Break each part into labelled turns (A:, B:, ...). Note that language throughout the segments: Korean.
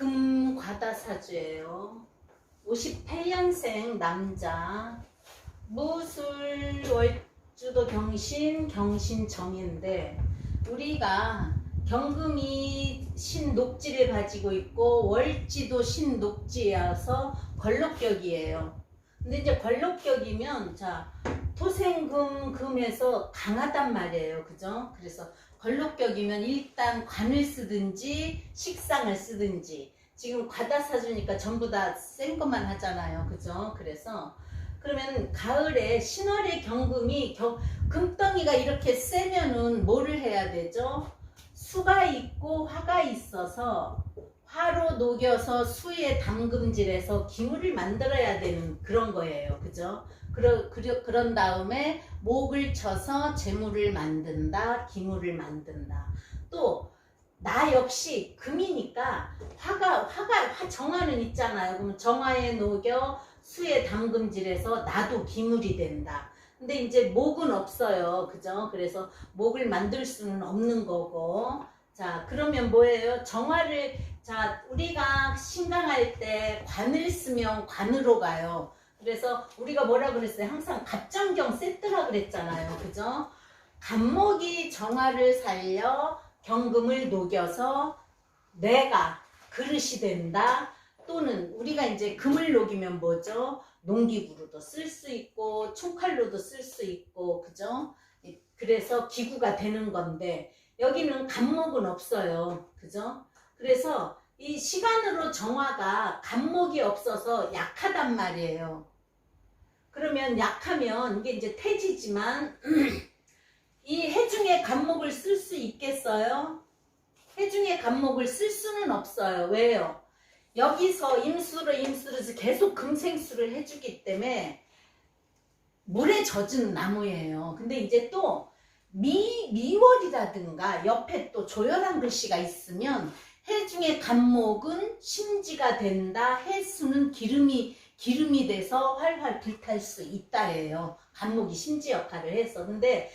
A: 금과다사주예요. 58년생 남자, 무술 월주도 경신, 경신정인데 우리가 경금이 신녹지를 가지고 있고 월지도 신녹지여서 걸록격이에요. 근데 이제 걸록격이면 자 토생금 금에서 강하단 말이에요. 그죠? 그래서 걸록격이면 일단 관을 쓰든지 식상을 쓰든지, 지금 과다사주니까 전부 다 센 것만 하잖아요. 그죠? 그래서 그러면 가을에 신월의 경금이 금덩이가 이렇게 세면은 뭐를 해야 되죠? 수가 있고 화가 있어서 화로 녹여서 수에 담금질해서 기물을 만들어야 되는 그런 거예요. 그죠? 그런 다음에 목을 쳐서 재물을 만든다, 기물을 만든다. 또 나 역시 금이니까 화가 정화는 있잖아요. 그럼 정화에 녹여 수에 담금질해서 나도 기물이 된다. 근데 이제 목은 없어요. 그죠? 그래서 목을 만들 수는 없는 거고. 자, 그러면 뭐예요? 정화를, 자, 우리가 신강할 때 관을 쓰면 관으로 가요. 그래서 우리가 뭐라 그랬어요? 항상 갑정경 세트라 그랬잖아요. 그죠? 간목이 정화를 살려 경금을 녹여서 내가 그릇이 된다. 또는 우리가 이제 금을 녹이면 뭐죠? 농기구로도 쓸 수 있고 총칼로도 쓸 수 있고, 그죠? 그래서 기구가 되는 건데 여기는 간목은 없어요. 그죠? 그래서 이 시간으로 정화가 간목이 없어서 약하단 말이에요. 그러면 약하면 이게 이제 태지지만 이 해중의 간목을 쓸 수 있겠어요? 해중의 간목을 쓸 수는 없어요. 왜요? 여기서 임수로 계속 금생수를 해주기 때문에 물에 젖은 나무예요. 근데 이제 또 미월이라든가 옆에 또 조열한 글씨가 있으면 해중의 간목은 심지가 된다. 해수는 기름이 돼서 활활 불탈 수 있다예요. 간목이 심지 역할을 해서. 근데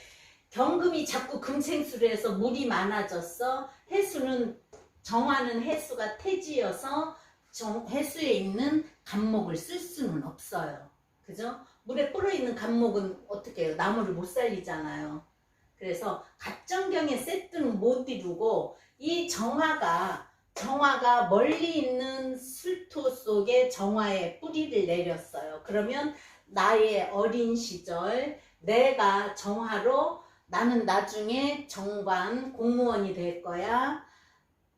A: 경금이 자꾸 금생수를 해서 물이 많아졌어. 해수는 정화는 해수가 태지여서 해수에 있는 간목을 쓸 수는 없어요. 그죠? 물에 불어있는 간목은 어떻게 해요? 나무를 못 살리잖아요. 그래서 갑정경의 세트는 못 이루고 이 정화가 멀리 있는 술토 속에 정화의 뿌리를 내렸어요. 그러면 나의 어린 시절 내가 정화로 나는 나중에 정관 공무원이 될 거야,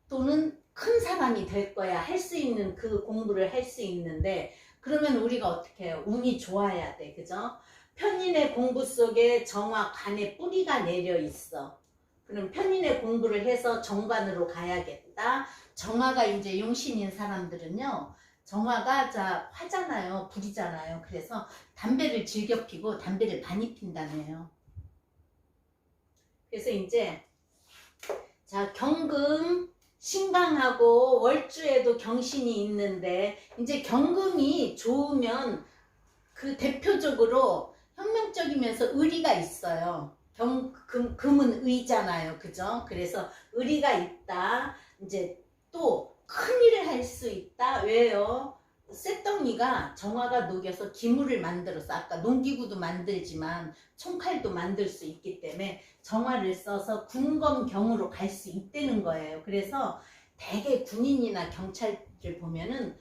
A: 또는 큰 사람이 될 거야, 할 수 있는 그 공부를 할 수 있는데, 그러면 우리가 어떻게 해요? 운이 좋아야 돼. 그죠? 편인의 공부 속에 정화 관의 뿌리가 내려 있어. 그럼 편인의 공부를 해서 정관으로 가야겠다. 정화가 이제 용신인 사람들은요, 정화가 자 화잖아요. 불이잖아요. 그래서 담배를 즐겨 피고 담배를 많이 핀다네요. 그래서 이제 자 경금 신강하고 월주에도 경신이 있는데, 이제 경금이 좋으면 그 대표적으로 혁명적이면서 의리가 있어요. 금은 의잖아요. 그죠? 그래서 의리가 있다. 이제 또 큰일을 할 수 있다. 왜요? 쇳덩이가 정화가 녹여서 기물을 만들어서, 아까 농기구도 만들지만 총칼도 만들 수 있기 때문에 정화를 써서 군검경으로 갈 수 있다는 거예요. 그래서 대개 군인이나 경찰들 보면은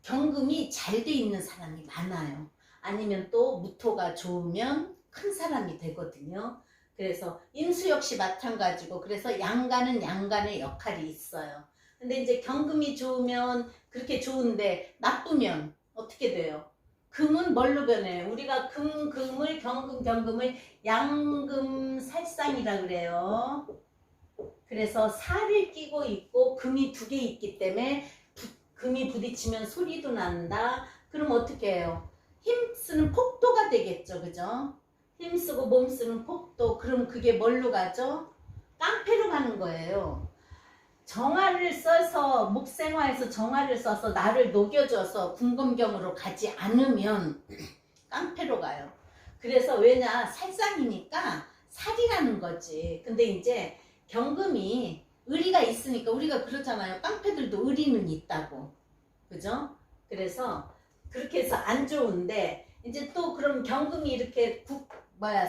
A: 경금이 잘 돼 있는 사람이 많아요. 아니면 또 무토가 좋으면 큰 사람이 되거든요. 그래서 임수 역시 마찬가지고, 그래서 양간은 양간의 역할이 있어요. 근데 이제 경금이 좋으면 그렇게 좋은데 나쁘면 어떻게 돼요? 금은 뭘로 변해요? 우리가 금을 경금을 양금살상이라 그래요. 그래서 살을 끼고 있고 금이 두 개 있기 때문에 금이 부딪히면 소리도 난다. 그럼 어떻게 해요? 힘쓰는 폭도가 되겠죠. 그죠? 힘쓰고 몸쓰는 폭도. 그럼 그게 뭘로 가죠? 깡패로 가는 거예요. 정화를 써서, 목생화에서 정화를 써서 나를 녹여줘서 군검경으로 가지 않으면 깡패로 가요. 그래서 왜냐, 살상이니까 살이라는 거지. 근데 이제 경금이 의리가 있으니까 우리가 그러잖아요. 깡패들도 의리는 있다고. 그죠? 그래서 그렇게 해서 안 좋은데 이제 또 그럼 경금이 이렇게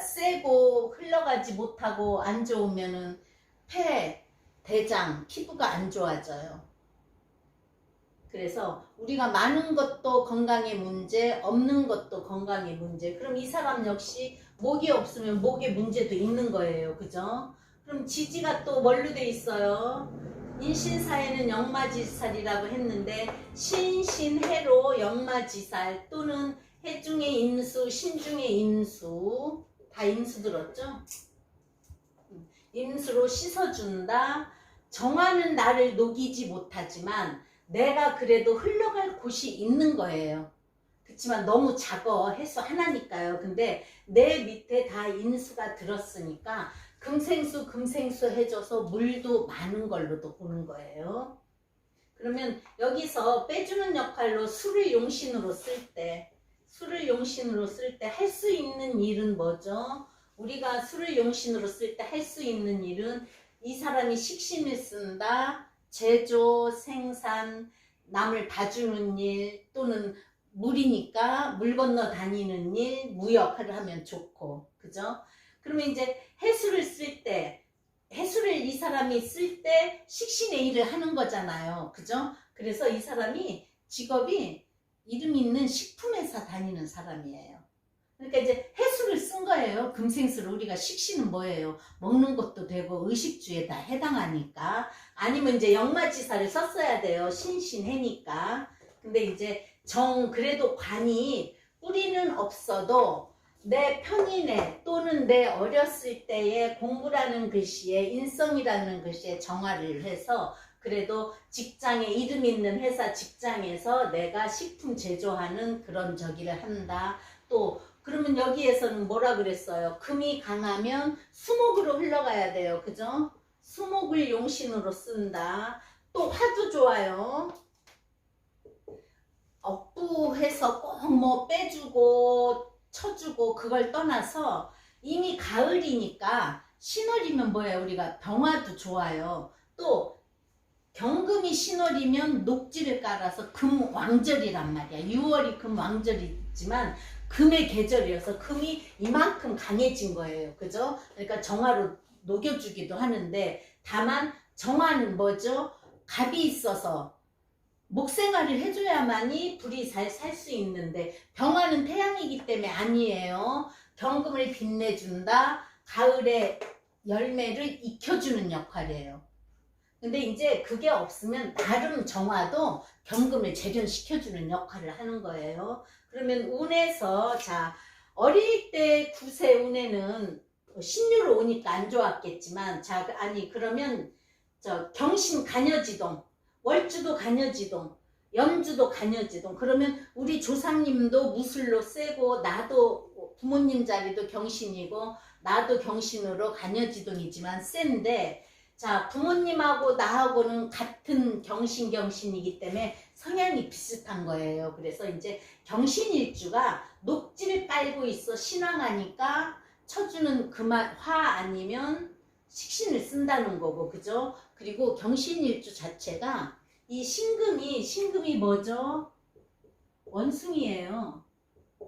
A: 세고 흘러가지 못하고 안 좋으면은 폐, 대장, 피부가 안 좋아져요. 그래서 우리가 많은 것도 건강의 문제, 없는 것도 건강의 문제. 그럼 이 사람 역시 목이 없으면 목의 문제도 있는 거예요. 그죠? 그럼 지지가 또 뭘로 돼 있어요? 인신사에는 역마지살이라고 했는데 신신해로 역마지살 또는 해중의 인수, 신중의 인수 다 인수 들었죠? 인수로 씻어준다. 정화는 나를 녹이지 못하지만 내가 그래도 흘러갈 곳이 있는 거예요. 그렇지만 너무 작어. 해수 하나니까요. 근데 내 밑에 다 인수가 들었으니까 금생수 금생수 해줘서 물도 많은 걸로도 보는 거예요. 그러면 여기서 빼주는 역할로 수를 용신으로 쓸 때 할 수 있는 일은 뭐죠? 우리가 수를 용신으로 쓸 때 할 수 있는 일은 이 사람이 식신을 쓴다. 제조, 생산, 남을 봐주는 일 또는 물이니까 물 건너 다니는 일, 무역을 하면 좋고, 그죠? 그러면 이제 해수를 쓸 때, 해수를 이 사람이 쓸 때 식신의 일을 하는 거잖아요. 그죠? 그래서 이 사람이 직업이 이름 있는 식품회사 다니는 사람이에요. 그러니까 이제 해수를 쓴 거예요. 금생수를. 우리가 식신은 뭐예요? 먹는 것도 되고 의식주에 다 해당하니까. 아니면 이제 역마지사를 썼어야 돼요. 신신해니까. 근데 이제 그래도 관이 뿌리는 없어도 내 편인에 또는 내 어렸을 때의 공부라는 글씨에 인성이라는 글씨에 정화를 해서 그래도 직장에 이름 있는 회사 직장에서 내가 식품 제조하는 그런 저기를 한다. 또 그러면 여기에서는 뭐라 그랬어요? 금이 강하면 수목으로 흘러가야 돼요. 그죠? 수목을 용신으로 쓴다. 또 화도 좋아요. 억부해서 꼭 뭐 빼주고 쳐주고 그걸 떠나서 이미 가을이니까 신월이면 뭐예요? 우리가 병화도 좋아요. 또 경금이 신월이면 녹지를 깔아서 금왕절이란 말이야. 6월이 금왕절이지만 금의 계절이어서 금이 이만큼 강해진 거예요. 그죠? 그러니까 정화로 녹여주기도 하는데 다만 정화는 뭐죠? 갑이 있어서 목생활을 해줘야만이 불이 잘 살 수 있는데 병화는 태양이기 때문에 아니에요. 경금을 빛내준다. 가을에 열매를 익혀주는 역할이에요. 근데 이제 그게 없으면 나름 정화도 경금을 재련시켜주는 역할을 하는 거예요. 그러면 운에서 자 어릴 때 구세 운에는 신유로 오니까 안 좋았겠지만 자 아니 그러면 경신 간여지동 월주도 간여지동 염주도 간여지동 그러면 우리 조상님도 무술로 세고 나도 부모님 자리도 경신이고 나도 경신으로 간여지동이지만 센데 자 부모님하고 나하고는 같은 경신이기 때문에 성향이 비슷한 거예요. 그래서 이제 경신일주가 녹지를 빨고 있어 신앙하니까 쳐주는 그만 화 아니면 식신을 쓴다는 거고 그죠? 그리고 경신일주 자체가 이 신금이 뭐죠? 원숭이에요.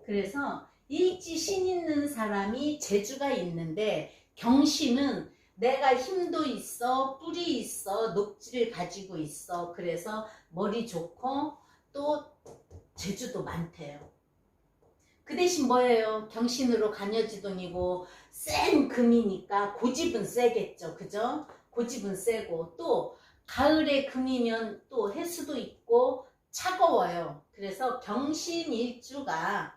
A: 그래서 일지 신 있는 사람이 재주가 있는데 경신은 내가 힘도 있어 뿔이 있어 녹지를 가지고 있어 그래서 머리 좋고 또 재주도 많대요. 그 대신 뭐예요? 경신으로 간여지동이고 센 금이니까 고집은 세겠죠. 그죠? 고집은 세고 또 가을에 금이면 또 해수도 있고 차가워요. 그래서 경신일주가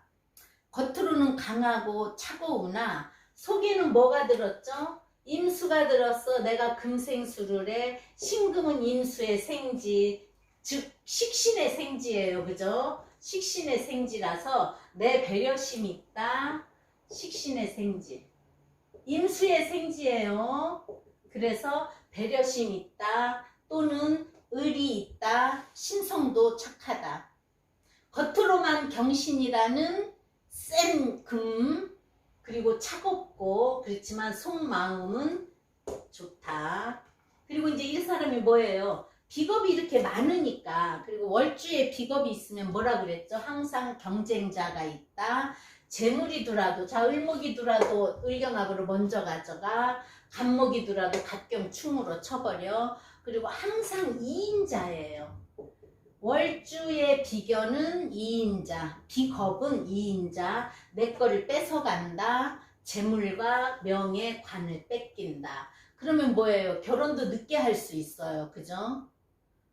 A: 겉으로는 강하고 차가우나 속에는 뭐가 들었죠? 임수가 들었어. 내가 금생수를 해. 신금은 인수의 생지 즉 식신의 생지예요. 그죠? 식신의 생지라서 내 배려심이 있다. 식신의 생지 임수의 생지예요. 그래서 배려심 있다. 또는 의리 있다. 신성도 착하다. 겉으로만 경신이라는 센 금 그리고 차갑고 그렇지만 속마음은 좋다. 그리고 이제 이 사람이 뭐예요? 비겁이 이렇게 많으니까, 그리고 월주에 비겁이 있으면 뭐라 그랬죠? 항상 경쟁자가 있다. 재물이더라도, 자, 을목이더라도 을경합으로 먼저 가져가. 간목이더라도 갑경충으로 쳐버려. 그리고 항상 2인자예요. 월주의 비견은 2인자, 비겁은 2인자, 내 거를 뺏어간다. 재물과 명예, 관을 뺏긴다. 그러면 뭐예요? 결혼도 늦게 할 수 있어요. 그죠?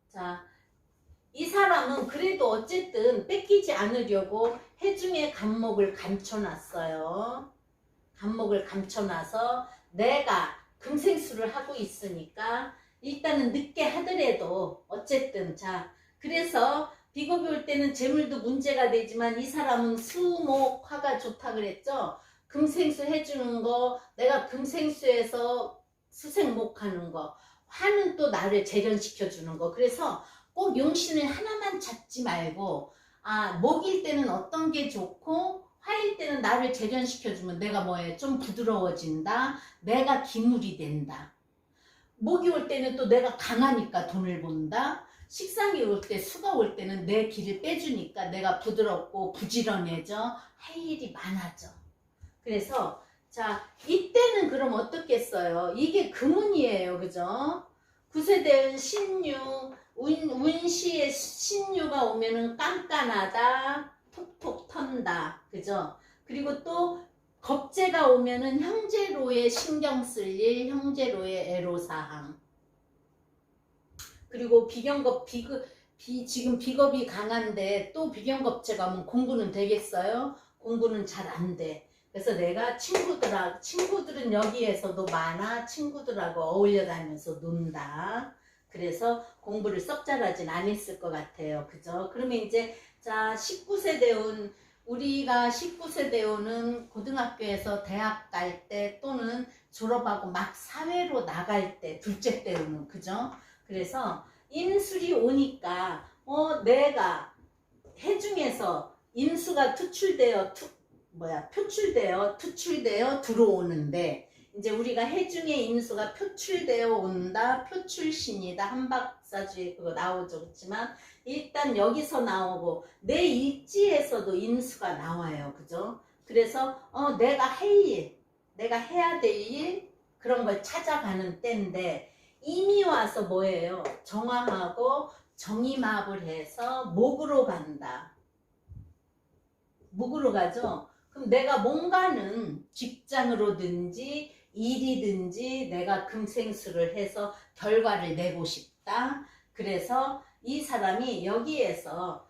A: 자, 이 사람은 그래도 어쨌든 뺏기지 않으려고 해중의 간목을 감춰놨어요. 간목을 감춰놔서 내가 금생수를 하고 있으니까 일단은 늦게 하더라도 어쨌든, 자, 그래서 비겁이 올 때는 재물도 문제가 되지만 이 사람은 수목화가 좋다 그랬죠. 금생수 해주는 거, 내가 금생수에서 수생목하는 거, 화는 또 나를 재련시켜 주는 거. 그래서 꼭 용신을 하나만 찾지 말고, 아, 목일 때는 어떤 게 좋고 화일 때는 나를 재련시켜 주면 내가 뭐예요? 좀 부드러워진다. 내가 기물이 된다. 목이 올 때는 또 내가 강하니까 돈을 번다. 식상이 올 때, 수가 올 때는 내 기를 빼주니까 내가 부드럽고 부지런해져. 할 일이 많아져. 그래서 자, 이때는 그럼 어떻겠어요? 이게 금운이에요. 그죠? 구세대은 신유, 운시에 신유가 오면은 깐깐하다, 톡톡 턴다. 그죠? 그리고 또 겁재가 오면은 형제로의 신경 쓸 일, 형제로의 애로사항. 그리고 비경겁, 지금 비겁이 강한데 또 비경겁재가 오면 공부는 되겠어요? 공부는 잘 안 돼. 그래서 내가 친구들은 여기에서도 많아. 친구들하고 어울려 다니면서 논다. 그래서 공부를 썩 잘하진 않았을 것 같아요. 그죠? 그러면 이제, 자, 19세 대운, 우리가 19세 대운은 고등학교에서 대학 갈 때 또는 졸업하고 막 사회로 나갈 때, 둘째 대운은, 그죠? 그래서 인술이 오니까, 내가 해중에서 인수가 투출되어 들어오는데, 이제 우리가 해중의 인수가 표출되어 온다, 표출신이다, 한박사주에 그거 나오죠. 그렇지만 일단 여기서 나오고 내 일지에서도 인수가 나와요. 그죠? 그래서 내가 할 일, 내가 해야 될 일, 그런 걸 찾아가는 때인데, 이미 와서 뭐예요? 정화하고 정임합을 해서 목으로 간다. 목으로 가죠? 그럼 내가 뭔가는 직장으로든지 일이든지 내가 금생수를 해서 결과를 내고 싶다. 그래서 이 사람이 여기에서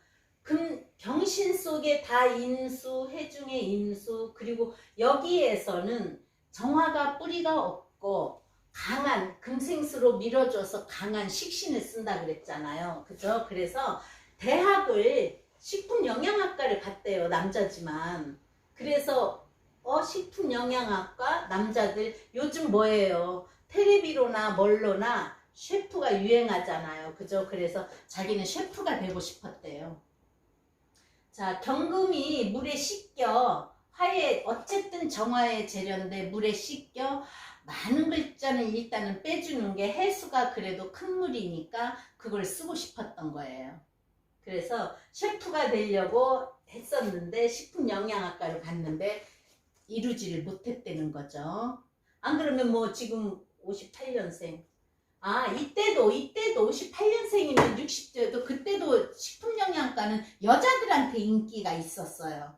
A: 경신 속에 다 인수, 해중의 인수, 그리고 여기에서는 정화가 뿌리가 없고 강한 금생수로 밀어줘서 강한 식신을 쓴다 그랬잖아요. 그죠? 그래서 대학을 식품영양학과를 갔대요. 남자지만. 그래서 식품영양학과 남자들 요즘 뭐예요? 테레비로나 뭘로나 셰프가 유행하잖아요. 그죠? 그래서 자기는 셰프가 되고 싶었대요. 자, 경금이 물에 씻겨 화에 어쨌든 정화의 재료인데 물에 씻겨 많은 글자는 일단은 빼주는 게, 해수가 그래도 큰 물이니까 그걸 쓰고 싶었던 거예요. 그래서 셰프가 되려고 했었는데 식품영양학과를 갔는데 이루지를 못했다는 거죠. 안 그러면 뭐 지금 58년생, 이때도 58년생이면 60대도 그때도 식품영양과는 여자들한테 인기가 있었어요.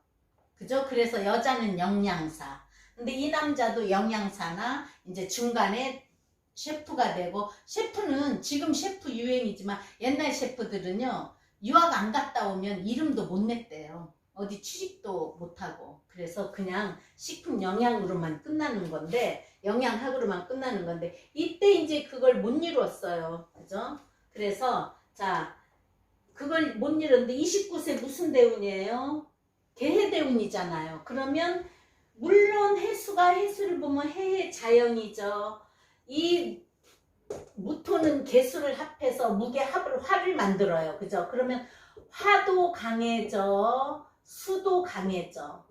A: 그죠? 그래서 여자는 영양사. 근데 이 남자도 영양사나 이제 중간에 셰프가 되고, 셰프는 지금 셰프 유행이지만 옛날 셰프들은요, 유학 안 갔다 오면 이름도 못 냈대요. 어디 취직도 못하고. 그래서 그냥 식품 영양으로만 끝나는 건데, 영양학으로만 끝나는 건데, 이때 이제 그걸 못 이뤘어요. 그죠? 그래서, 자, 그걸 못 이뤘는데 29세 무슨 대운이에요? 개해대운이잖아요. 그러면, 물론 해수를 보면 해의 자연이죠. 이 무토는 개수를 합해서 화를 만들어요. 그죠? 그러면 화도 강해져, 수도 강해져.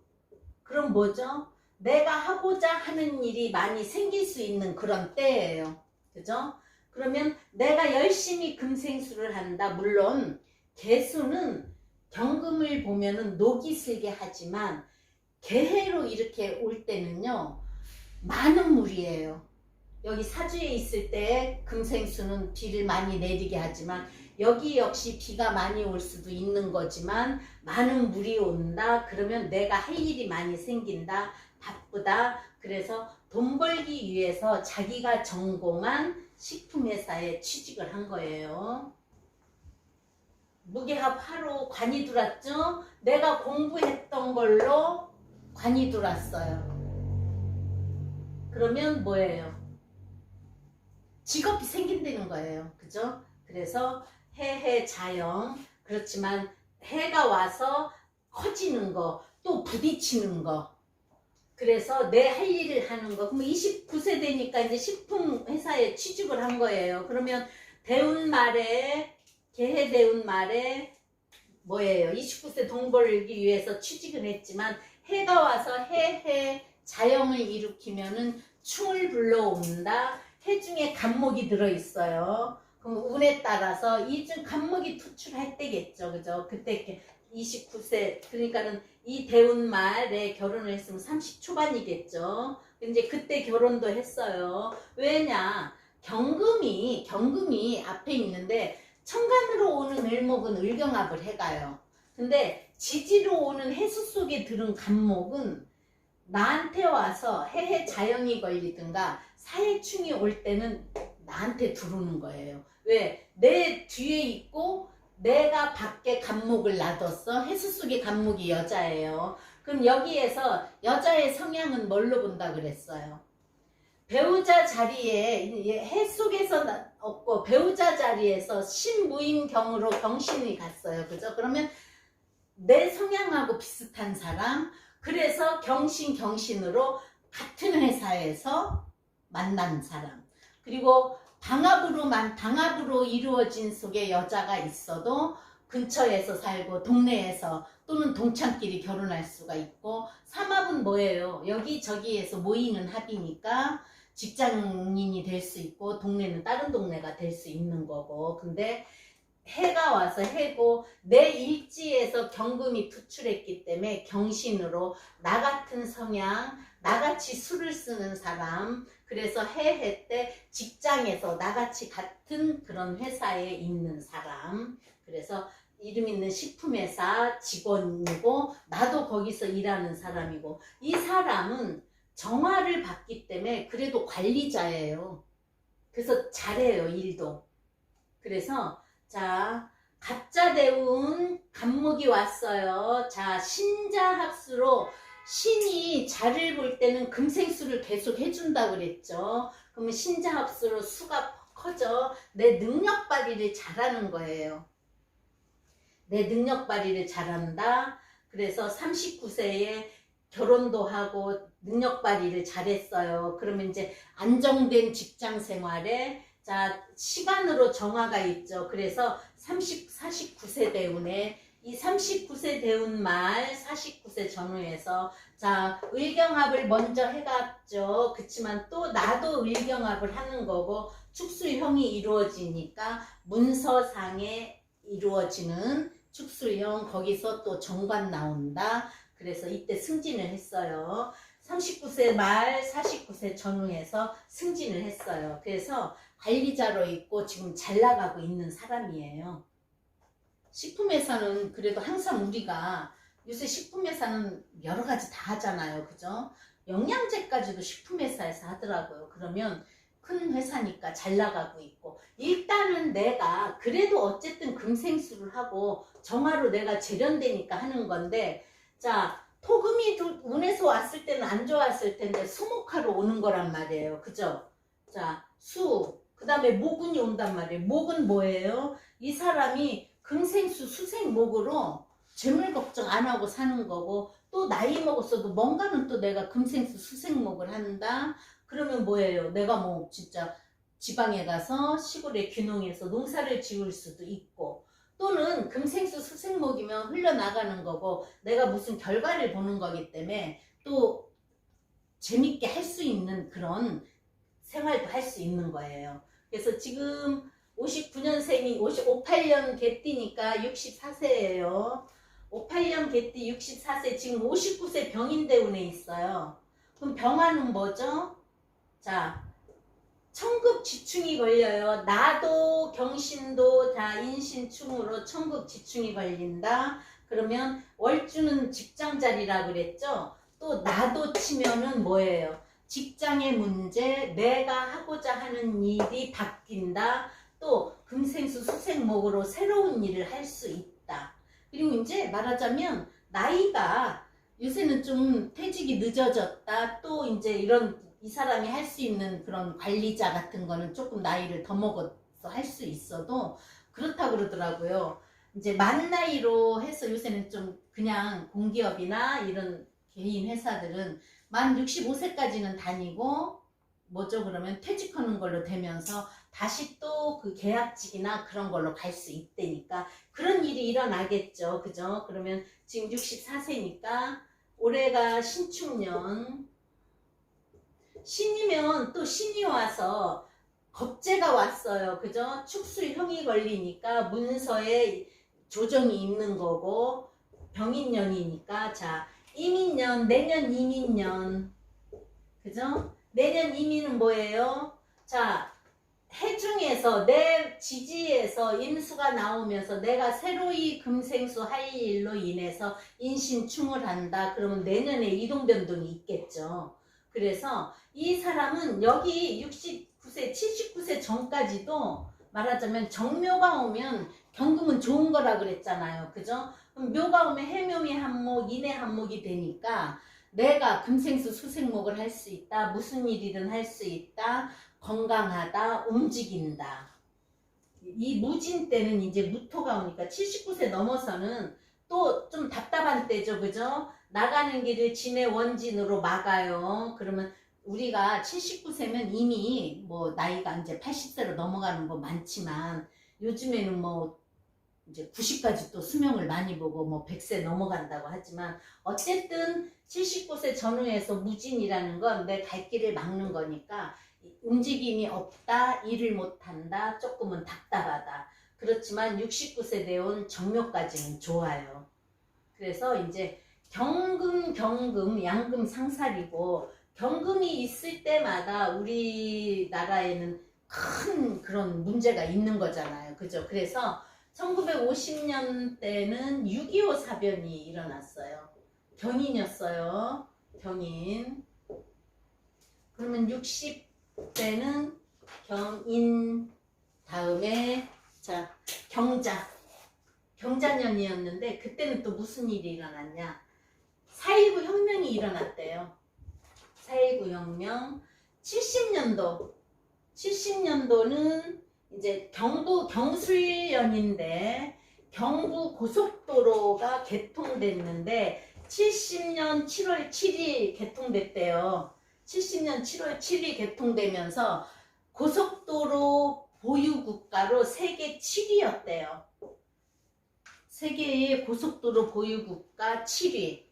A: 그럼 뭐죠? 내가 하고자 하는 일이 많이 생길 수 있는 그런 때예요. 그죠? 그러면 내가 열심히 금생수를 한다. 물론 개수는 경금을 보면은 녹이 슬게 하지만 개해로 이렇게 올 때는요 많은 물이에요. 여기 사주에 있을 때 금생수는 비를 많이 내리게 하지만 여기 역시 비가 많이 올 수도 있는 거지만 많은 물이 온다. 그러면 내가 할 일이 많이 생긴다. 바쁘다. 그래서 돈 벌기 위해서 자기가 전공한 식품회사에 취직을 한 거예요. 무게합 화로 관이 들어왔죠? 내가 공부했던 걸로 관이 들어왔어요. 그러면 뭐예요? 직업이 생긴다는 거예요. 그죠? 그래서 해해 자영. 그렇지만 해가 와서 커지는 거, 또 부딪히는 거. 그래서 내 할 일을 하는 거. 그럼 29세 되니까 이제 식품 회사에 취직을 한 거예요. 그러면 대운 말에, 개해 대운 말에 뭐예요? 29세 돈 벌기 위해서 취직을 했지만 해가 와서 해해 자영을 일으키면은 충을 불러온다. 해 중에 간목이 들어있어요. 그럼 운에 따라서 이중 간목이 투출할 때겠죠. 그죠? 그때 29세, 그러니까는 이 대운 말에 결혼을 했으면 30 초반이겠죠. 이제 그때 결혼도 했어요. 왜냐? 경금이 앞에 있는데 천간으로 오는 을목은 을경합을 해가요. 근데 지지로 오는 해수 속에 들은 간목은 나한테 와서 해해 자연이 걸리든가 사해충이 올 때는 나한테 들어오는 거예요. 왜? 내 뒤에 있고 내가 밖에 간목을 놔뒀어. 해수 속의 간목이 여자예요. 그럼 여기에서 여자의 성향은 뭘로 본다 그랬어요? 배우자 자리에 해 속에서 없고 배우자 자리에서 신무임경으로 경신이 갔어요. 그죠? 그러면 내 성향하고 비슷한 사람, 그래서 경신으로 같은 회사에서 만난 사람, 그리고 방합으로 이루어진 속에 여자가 있어도 근처에서 살고 동네에서 또는 동창끼리 결혼할 수가 있고, 삼합은 뭐예요? 여기저기에서 모이는 합이니까 직장인이 될 수 있고 동네는 다른 동네가 될 수 있는 거고. 근데 해가 와서 해고 내 일지에서 경금이 투출했기 때문에 경신으로 나 같은 성향, 나같이 술을 쓰는 사람, 그래서 해해 때 직장에서 나같이 같은 그런 회사에 있는 사람, 그래서 이름 있는 식품회사 직원이고 나도 거기서 일하는 사람이고, 이 사람은 정화를 받기 때문에 그래도 관리자예요. 그래서 잘해요, 일도. 그래서 자, 갑자대운 간목이 왔어요. 자, 신자합수로 신이 자를 볼 때는 금생수를 계속 해준다 그랬죠. 그러면 신자합수로 수가 커져. 내 능력 발휘를 잘하는 거예요. 내 능력 발휘를 잘한다. 그래서 39세에 결혼도 하고 능력 발휘를 잘했어요. 그러면 이제 안정된 직장 생활에, 자, 시간으로 정화가 있죠. 그래서 49세 대운에 이 39세 대운 말 49세 전후에서 자, 을경합을 먼저 해갔죠. 그치만 또 나도 을경합을 하는 거고 축술형이 이루어지니까 문서상에 이루어지는 축술형, 거기서 또 정관 나온다. 그래서 이때 승진을 했어요. 39세 말 49세 전후에서 승진을 했어요. 그래서 관리자로 있고 지금 잘 나가고 있는 사람이에요. 식품회사는 그래도 항상 우리가 요새 식품회사는 여러 가지 다 하잖아요. 그죠? 영양제까지도 식품회사에서 하더라고요. 그러면 큰 회사니까 잘 나가고 있고, 일단은 내가 그래도 어쨌든 금생수를 하고 정화로 내가 재련되니까 하는 건데, 자, 토금이 운에서 왔을 때는 안 좋았을 텐데 수목화로 오는 거란 말이에요. 그죠? 자, 그 다음에 목운이 온단 말이에요. 목은 뭐예요? 이 사람이 금생수 수생목으로 재물 걱정 안 하고 사는 거고, 또 나이 먹었어도 뭔가는 또 내가 금생수 수생목을 한다. 그러면 뭐예요? 내가 뭐 진짜 지방에 가서 시골에 귀농해서 농사를 지을 수도 있고, 또는 금생수 수생목이면 흘러나가는 거고 내가 무슨 결과를 보는 거기 때문에 또 재밌게 할 수 있는 그런 생활도 할 수 있는 거예요. 그래서 지금 59년생이 58년 개띠니까 64세예요. 58년 개띠 64세, 지금 59세 병인대운에 있어요. 그럼 병화는 뭐죠? 자, 천극지충이 걸려요. 나도 경신도 다 인신충으로 천극지충이 걸린다. 그러면 월주는 직장자리라 그랬죠. 또 나도 치면은 뭐예요? 직장의 문제, 내가 하고자 하는 일이 바뀐다. 또 금생수 수생목으로 새로운 일을 할 수 있다. 그리고 이제 말하자면 나이가 요새는 좀 퇴직이 늦어졌다. 또 이제 이 사람이 할 수 있는 그런 관리자 같은 거는 조금 나이를 더 먹어서 할 수 있어도 그렇다 그러더라고요. 이제 만 나이로 해서 요새는 좀 그냥 공기업이나 이런 개인 회사들은 만 65세까지는 다니고 뭐죠 그러면 퇴직하는 걸로 되면서 다시 또 그 계약직이나 그런 걸로 갈 수 있다니까 그런 일이 일어나겠죠. 그죠? 그러면 지금 64세니까 올해가 신축년, 신이면 또 신이 와서 겁재가 왔어요. 그죠? 축술형이 걸리니까 문서에 조정이 있는 거고 병인년이니까 자 이민년, 내년 이민년, 그죠? 내년 이민은 뭐예요? 자, 해중에서 내 지지에서 인수가 나오면서 내가 새로이 금생수 할 일로 인해서 인신충을 한다. 그러면 내년에 이동 변동이 있겠죠. 그래서 이 사람은 여기 69세, 79세 전까지도 말하자면 정묘가 오면 경금은 좋은 거라 그랬잖아요. 그죠? 그럼 묘가 오면 해묘미 한목, 인해 한목이 되니까 내가 금생수 수생목을 할 수 있다. 무슨 일이든 할 수 있다. 건강하다. 움직인다. 이 무진 때는 이제 무토가 오니까 79세 넘어서는 또 좀 답답한 때죠. 그죠? 나가는 길을 진해 원진으로 막아요. 그러면 우리가 79세면 이미 뭐 나이가 이제 80세로 넘어가는 거 많지만 요즘에는 뭐 이제 90까지 또 수명을 많이 보고 뭐 100세 넘어간다고 하지만 어쨌든 79세 전후에서 무진이라는 건 내 갈 길을 막는 거니까 움직임이 없다, 일을 못한다, 조금은 답답하다. 그렇지만 69세 되온 정묘까지는 좋아요. 그래서 이제 경금, 양금 상살이고 경금이 있을 때마다 우리나라에는 큰 그런 문제가 있는 거잖아요. 그죠? 그래서 1950년대는 6.25 사변이 일어났어요. 경인이었어요. 경인. 그러면 60대는 경인 다음에 자 경자년이었는데 그때는 또 무슨 일이 일어났냐. 4.19 혁명이 일어났대요. 4.19 혁명 70년도는 이제 경부 경술연인데 경부 고속도로가 개통됐는데 70년 7월 7일 개통됐대요. 70년 7월 7일 개통되면서 고속도로 보유국가로 세계 7위였대요. 세계의 고속도로 보유국가 7위.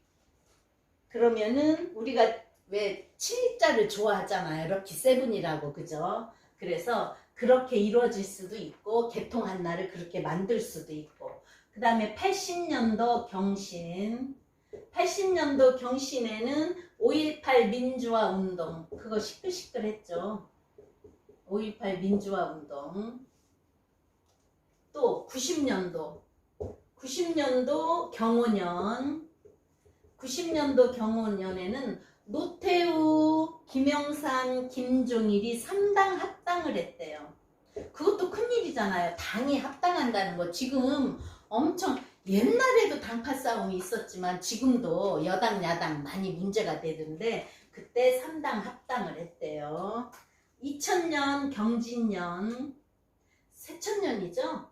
A: 그러면은 우리가 왜 7자를 좋아하잖아요. 럭키 세븐이라고. 그죠? 그래서 그렇게 이루어질 수도 있고 개통한 날을 그렇게 만들 수도 있고 그 다음에 80년도 경신 80년도 경신에는 5.18 민주화 운동 그거 시끌시끌했죠. 5.18 민주화 운동 또 90년도 경호년 90년도 경호년에는 노태우, 김영삼, 김종일이 3당 합당을 했대요. 그것도 큰일이잖아요. 당이 합당한다는 거. 지금 엄청 옛날에도 당파 싸움이 있었지만 지금도 여당 야당 많이 문제가 되던데 그때 3당 합당을 했대요. 2000년 경진년 새천년이죠.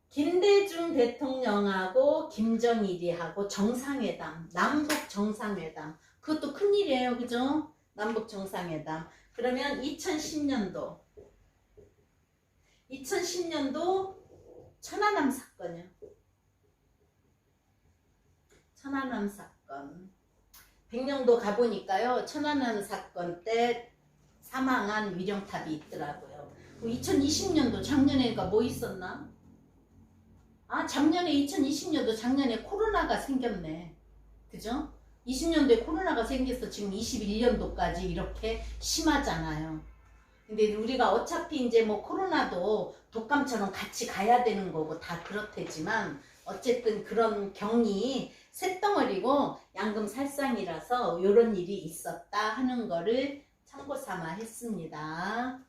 A: 김대중 대통령하고 김정일이 하고 정상회담, 남북 정상회담. 그것도 큰일이에요. 그죠? 남북 정상회담. 그러면 2010년도 천안함 사건이요. 천안함 사건. 백령도 가보니까요. 천안함 사건 때 사망한 위령탑이 있더라고요. 2020년도 작년에가 뭐 있었나? 아, 작년에 2020년도 작년에 코로나가 생겼네. 그죠? 20년도에 코로나가 생겨서 지금 21년도까지 이렇게 심하잖아요. 근데 우리가 어차피 이제 뭐 코로나도 독감처럼 같이 가야 되는 거고 다 그렇대지만 어쨌든 그런 경이 쇳덩어리고 양금살상이라서 이런 일이 있었다 하는 거를 참고 삼아 했습니다.